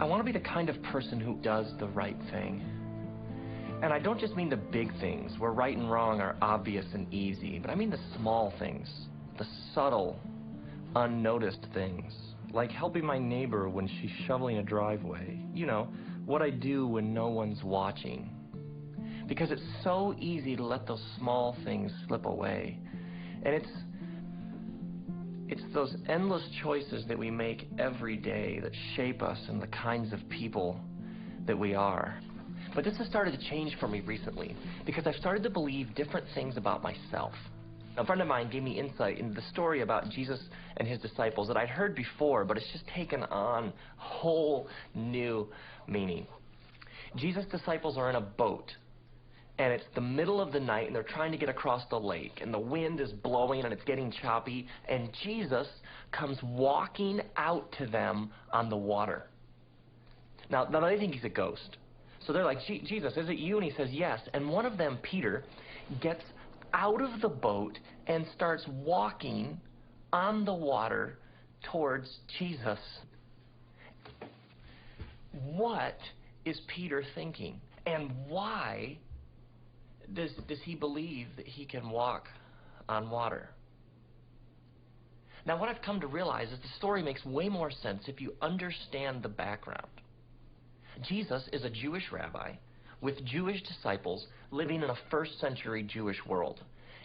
I want to be the kind of person who does the right thing. And I don't just mean the big things where right and wrong are obvious and easy, but I mean the small things, the subtle, unnoticed things, like helping my neighbor when she's shoveling a driveway. You know, what I do when no one's watching. Because it's so easy to let those small things slip away. And it's those endless choices that we make every day that shape us and the kinds of people that we are. But this has started to change for me recently because I've started to believe different things about myself. A friend of mine gave me insight into the story about Jesus and his disciples that I'd heard before, but it's just taken on whole new meaning. Jesus' disciples are in a boat, and it's the middle of the night, and they're trying to get across the lake, and the wind is blowing, and it's getting choppy, and Jesus comes walking out to them on the water. Now they think he's a ghost. So they're like, Jesus, is it you? And he says, yes. And one of them, Peter, gets out of the boat and starts walking on the water towards Jesus. What is Peter thinking? And why does he believe that he can walk on water? Now, what I've come to realize is the story makes way more sense if you understand the background. Jesus is a Jewish rabbi with Jewish disciples living in a first-century Jewish world.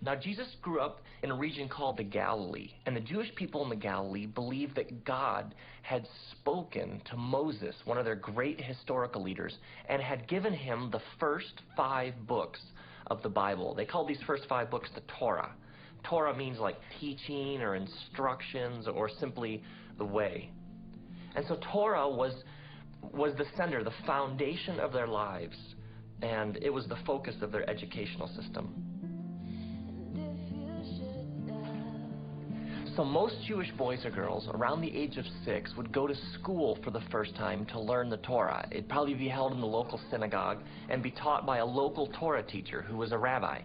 Now, Jesus grew up in a region called the Galilee, and the Jewish people in the Galilee believed that God had spoken to Moses, one of their great historical leaders, and had given him the first 5 books of the Bible. They called these first 5 books the Torah. Torah means like teaching or instructions or simply the way. And so Torah was the center, the foundation of their lives, and it was the focus of their educational system. So most Jewish boys or girls around the age of 6 would go to school for the first time to learn the Torah. It'd probably be held in the local synagogue and be taught by a local Torah teacher who was a rabbi.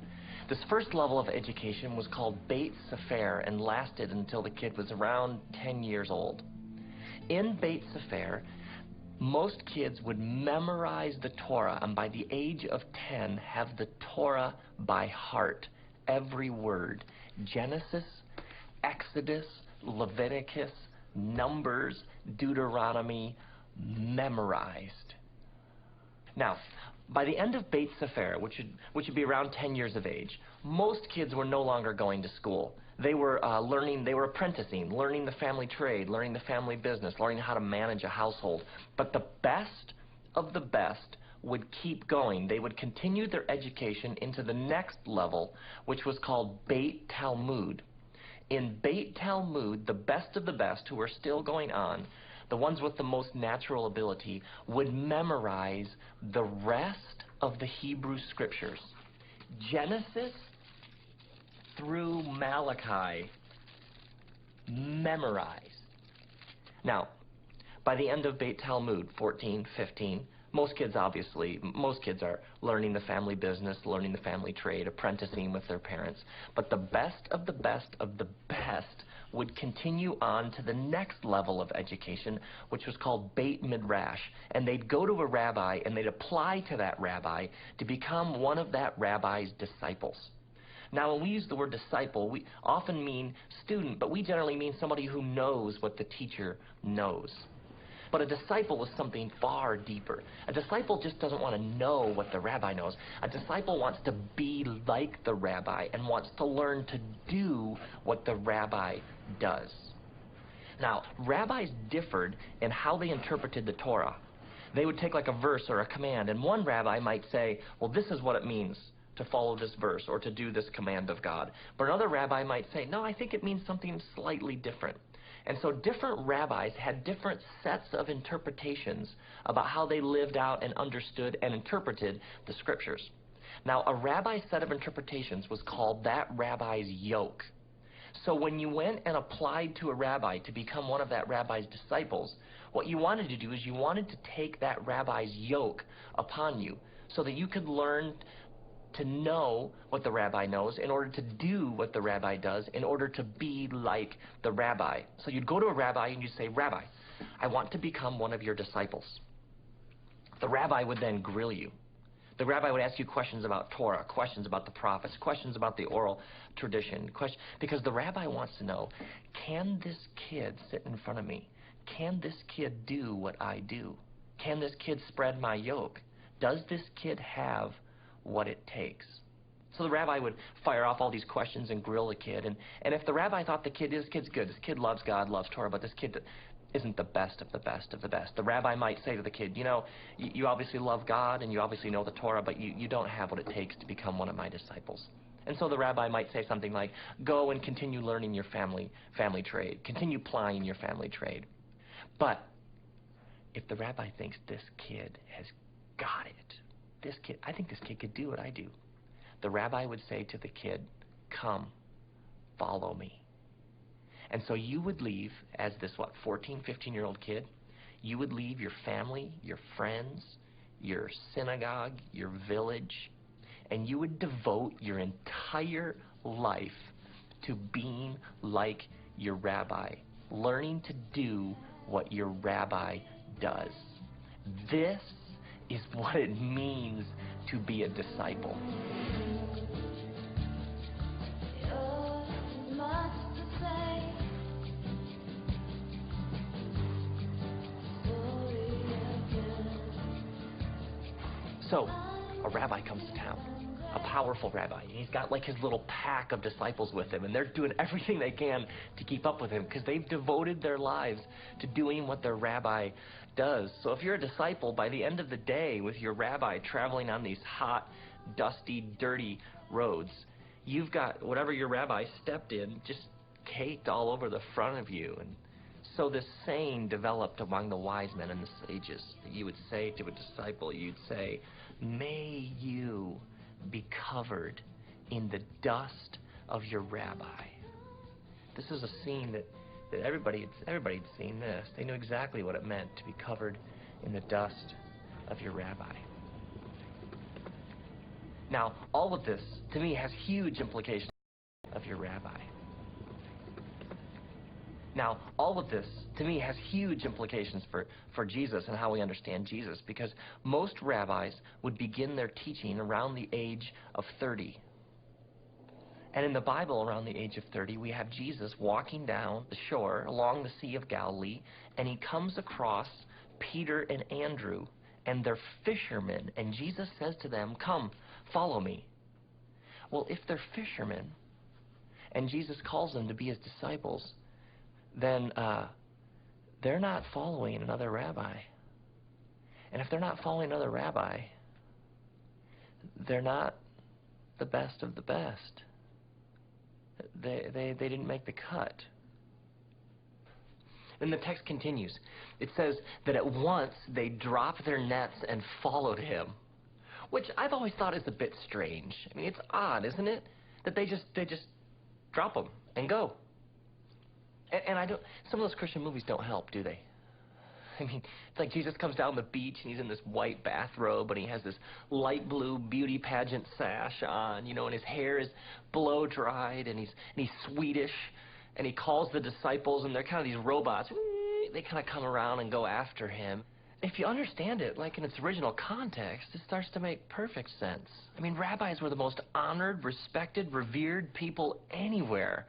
This first level of education was called Beit Sefer and lasted until the kid was around 10 years old. In Beit Sefer, most kids would memorize the Torah, and by the age of 10 have the Torah by heart, every word. Genesis, Exodus, Leviticus, Numbers, Deuteronomy, memorized. Now, by the end of Beit Sefer, which would be around 10 years of age, most kids were no longer going to school. They were they were apprenticing, learning the family trade, learning the family business, learning how to manage a household. But the best of the best would keep going. They would continue their education into the next level, which was called Beit Talmud. In Beit Talmud, the best of the best who were still going on, the ones with the most natural ability, would memorize the rest of the Hebrew Scriptures. Genesis through Malachi, memorized. Now, by the end of Beit Talmud, 14, 15, most kids are learning the family business, learning the family trade, apprenticing with their parents. But the best of the best of the best would continue on to the next level of education, which was called Beit Midrash. And they'd go to a rabbi and they'd apply to that rabbi to become one of that rabbi's disciples. Now, when we use the word disciple, we often mean student, but we generally mean somebody who knows what the teacher knows. But a disciple is something far deeper. A disciple just doesn't want to know what the rabbi knows. A disciple wants to be like the rabbi and wants to learn to do what the rabbi does. Now, rabbis differed in how they interpreted the Torah. They would take like a verse or a command, and one rabbi might say, well, this is what it means to follow this verse or to do this command of God. But another rabbi might say, no, I think it means something slightly different. And so different rabbis had different sets of interpretations about how they lived out and understood and interpreted the Scriptures. Now, a rabbi's set of interpretations was called that rabbi's yoke. So when you went and applied to a rabbi to become one of that rabbi's disciples, what you wanted to do is you wanted to take that rabbi's yoke upon you so that you could learn to know what the rabbi knows in order to do what the rabbi does in order to be like the rabbi. So you'd go to a rabbi and you'd say, Rabbi, I want to become one of your disciples. The rabbi would then grill you. The rabbi would ask you questions about Torah, questions about the prophets, questions about the oral tradition, because the rabbi wants to know, can this kid sit in front of me? Can this kid do what I do? Can this kid spread my yoke? Does this kid have what it takes? So the rabbi would fire off all these questions and grill the kid. And if the rabbi thought this kid's good, this kid loves God, loves Torah, but this kid isn't the best of the best of the best, the rabbi might say to the kid, you know, you obviously love God and you obviously know the Torah, but you don't have what it takes to become one of my disciples. And so the rabbi might say something like, go and continue learning your family trade. Continue plying your family trade. But if the rabbi thinks this kid has got it, I think this kid could do what I do, the rabbi would say to the kid, come, follow me. And so you would leave, as this, 14, 15-year-old kid, you would leave your family, your friends, your synagogue, your village, and you would devote your entire life to being like your rabbi, learning to do what your rabbi does. This is what it means to be a disciple. So, a rabbi comes to town, a powerful rabbi, and he's got like his little pack of disciples with him, and they're doing everything they can to keep up with him because they've devoted their lives to doing what their rabbi does. So if you're a disciple, by the end of the day with your rabbi traveling on these hot, dusty, dirty roads, you've got whatever your rabbi stepped in just caked all over the front of you. And so this saying developed among the wise men and the sages. You would say to a disciple, you'd say, may you be covered in the dust of your rabbi. This is a scene that everybody had seen this. They knew exactly what it meant to be covered in the dust of your rabbi. Now, all of this, to me, has huge implications of your rabbi. Now, all of this, to me, has huge implications for Jesus and how we understand Jesus, because most rabbis would begin their teaching around the age of 30. And in the Bible, around the age of 30, we have Jesus walking down the shore along the Sea of Galilee, and he comes across Peter and Andrew, and they're fishermen, and Jesus says to them, come, follow me. Well, if they're fishermen, and Jesus calls them to be his disciples, then they're not following another rabbi. And if they're not following another rabbi, they're not the best of the best. They didn't make the cut. Then the text continues. It says that at once they dropped their nets and followed him, which I've always thought is a bit strange. I mean, it's odd, isn't it, that they just drop them and go. And some of those Christian movies don't help, do they? I mean, it's like Jesus comes down the beach and he's in this white bathrobe and he has this light blue beauty pageant sash on, you know, and his hair is blow dried and he's Swedish, and he calls the disciples and they're kind of these robots. They kind of come around and go after him. If you understand it, like in its original context, it starts to make perfect sense. I mean, rabbis were the most honored, respected, revered people anywhere.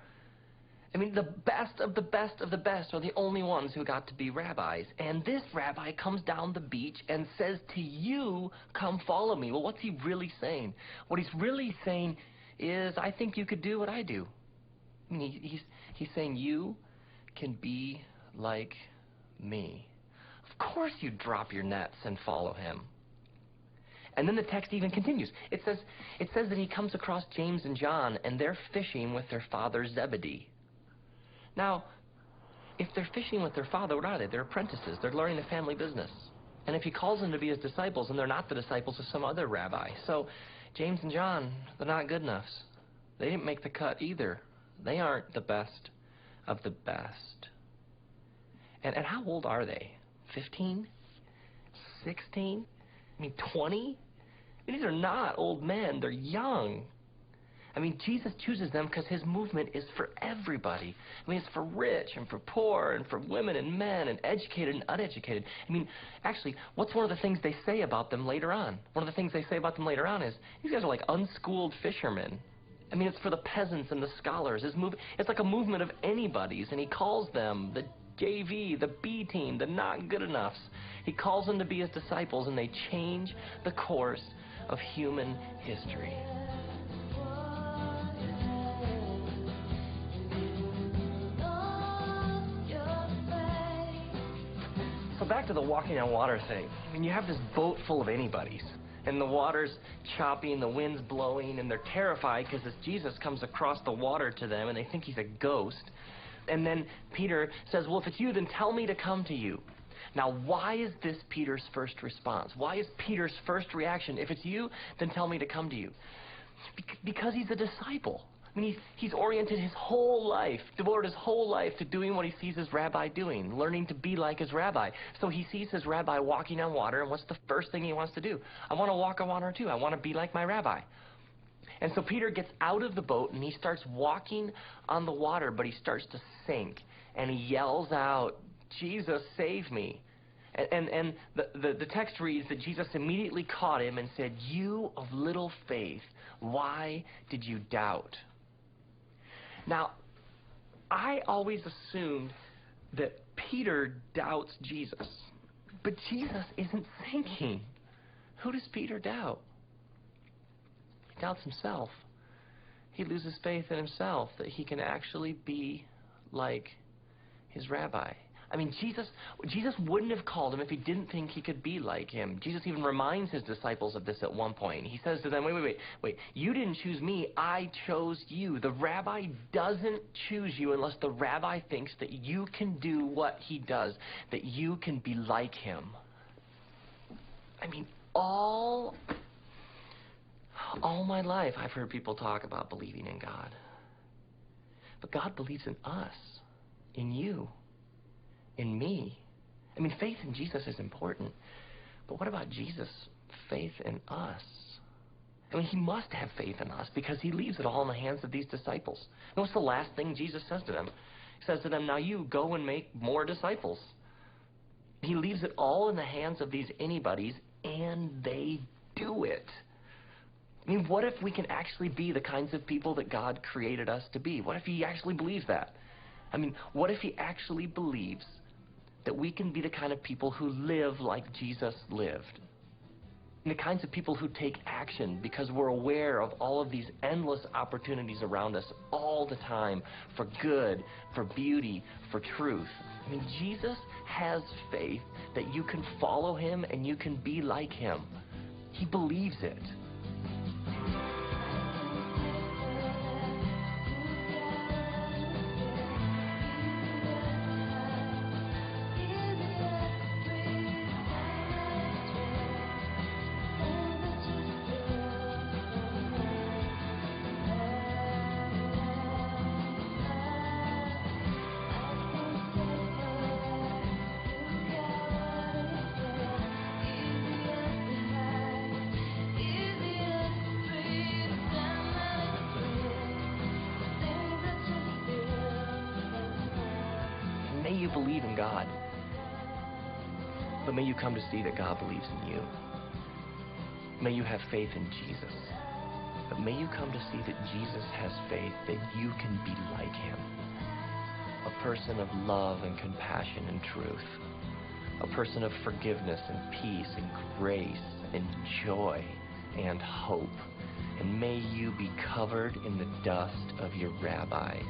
I mean, the best of the best of the best are the only ones who got to be rabbis. And this rabbi comes down the beach and says to you, come follow me. Well, what's he really saying? What he's really saying is, I think you could do what I do. I mean, he's saying you can be like me. Of course you drop your nets and follow him. And then the text even continues. It says that he comes across James and John, and they're fishing with their father Zebedee. Now, if they're fishing with their father, what are they? They're apprentices. They're learning the family business. And if he calls them to be his disciples, and they're not the disciples of some other rabbi. So James and John, they're not good enough. They didn't make the cut either. They aren't the best of the best. And how old are they? 15? 16? I mean, 20? I mean, these are not old men. They're young. I mean, Jesus chooses them because his movement is for everybody. I mean, it's for rich and for poor and for women and men and educated and uneducated. I mean, actually, what's one of the things they say about them later on? One of the things they say about them later on is, these guys are like unschooled fishermen. I mean, it's for the peasants and the scholars. It's like a movement of anybody's, and he calls them the JV, the B team, the not good enoughs. He calls them to be his disciples, and they change the course of human history. So back to the walking on water thing. I mean, you have this boat full of anybody's, and the water's choppy and the wind's blowing, and they're terrified because this Jesus comes across the water to them, and they think he's a ghost. And then Peter says, well, if it's you, then tell me to come to you. Now, why is this Peter's first response? Why is Peter's first reaction, if it's you, then tell me to come to you? Because he's a disciple. I mean, he's oriented his whole life, devoted his whole life to doing what he sees his rabbi doing, learning to be like his rabbi. So he sees his rabbi walking on water, and what's the first thing he wants to do? I want to walk on water too. I want to be like my rabbi. And so Peter gets out of the boat, and he starts walking on the water, but he starts to sink. And he yells out, Jesus, save me. And the text reads that Jesus immediately caught him and said, you of little faith, why did you doubt? Now, I always assumed that Peter doubts Jesus, but Jesus isn't sinking. Who does Peter doubt? He doubts himself. He loses faith in himself that he can actually be like his rabbi. I mean, Jesus wouldn't have called him if he didn't think he could be like him. Jesus even reminds his disciples of this at one point. He says to them, wait, you didn't choose me, I chose you. The rabbi doesn't choose you unless the rabbi thinks that you can do what he does, that you can be like him. I mean, all my life I've heard people talk about believing in God. But God believes in us, in you, in me. I mean, faith in Jesus is important. But what about Jesus' faith in us? I mean, he must have faith in us because he leaves it all in the hands of these disciples. And what's the last thing Jesus says to them? He says to them, now you go and make more disciples. He leaves it all in the hands of these anybody's, and they do it. I mean, what if we can actually be the kinds of people that God created us to be? What if he actually believes that? I mean, what if he actually believes that we can be the kind of people who live like Jesus lived? And the kinds of people who take action because we're aware of all of these endless opportunities around us all the time for good, for beauty, for truth. I mean, Jesus has faith that you can follow him and you can be like him. He believes it. May you believe in God, but may you come to see that God believes in you. May you have faith in Jesus, but may you come to see that Jesus has faith that you can be like him. A person of love and compassion and truth. A person of forgiveness and peace and grace and joy and hope. And may you be covered in the dust of your rabbi.